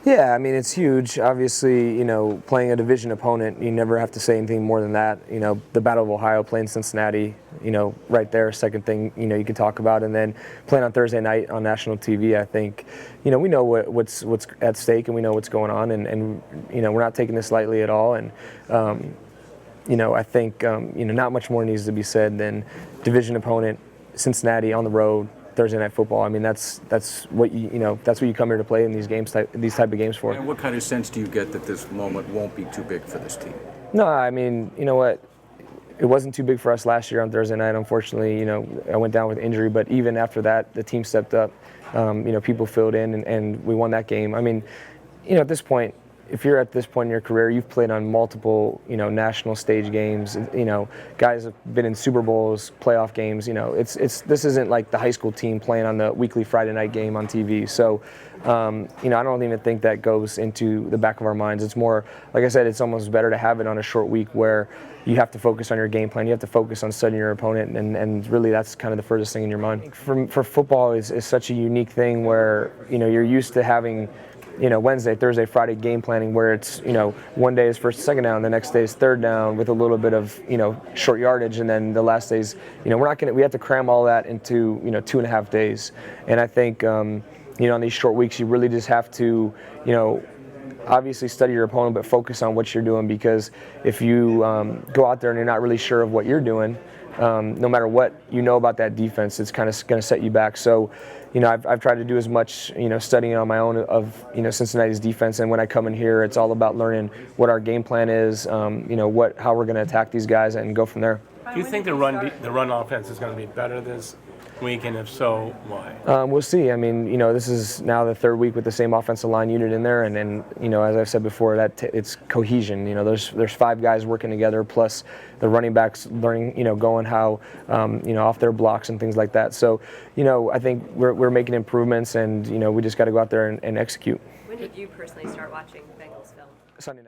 Yeah, I mean, it's huge. Obviously, playing a division opponent, you never have to say anything more than that. The Battle of Ohio, playing Cincinnati, right there, second thing, you can talk about. And then playing on Thursday night on national TV, I think, we know what's at stake and we know what's going on. And we're not taking this lightly at all. And, I think, not much more needs to be said than division opponent, Cincinnati on the road, Thursday night football. I mean, that's what that's what you come here to play in these type of games for. And what kind of sense do you get that this moment won't be too big for this team? No, I mean, you know what? It wasn't too big for us last year on Thursday night. Unfortunately, I went down with injury, but even after that, the team stepped up. People filled in, and we won that game. I mean, at this point, if you're at this point in your career, you've played on multiple, national stage games. Guys have been in Super Bowls, playoff games. This isn't like the high school team playing on the weekly Friday night game on TV. So, I don't even think that goes into the back of our minds. It's more, like I said, it's almost better to have it on a short week where you have to focus on your game plan. You have to focus on studying your opponent, and really that's kind of the furthest thing in your mind. For football is such a unique thing where you're used to having Wednesday, Thursday, Friday game planning where it's, one day is first, second down, the next day is third down with a little bit of, short yardage, and then the last days, we have to cram all that into, 2.5 days. And I think, on these short weeks, you really just have to, obviously study your opponent, but focus on what you're doing, because if you go out there and you're not really sure of what you're doing, no matter what about that defense, it's kind of going to set you back. So, I've tried to do as much, studying on my own of, Cincinnati's defense. And when I come in here, it's all about learning what our game plan is, how we're going to attack these guys and go from there. Do you think the run offense is going to be better this week, and if so, why? We'll see. I mean, this is now the third week with the same offensive line unit in there, and as I've said before, it's cohesion. There's 5 guys working together, plus the running backs learning, going how, off their blocks and things like that. So, I think we're making improvements, and we just got to go out there and execute. When did you personally start watching Bengals film? Sunday night.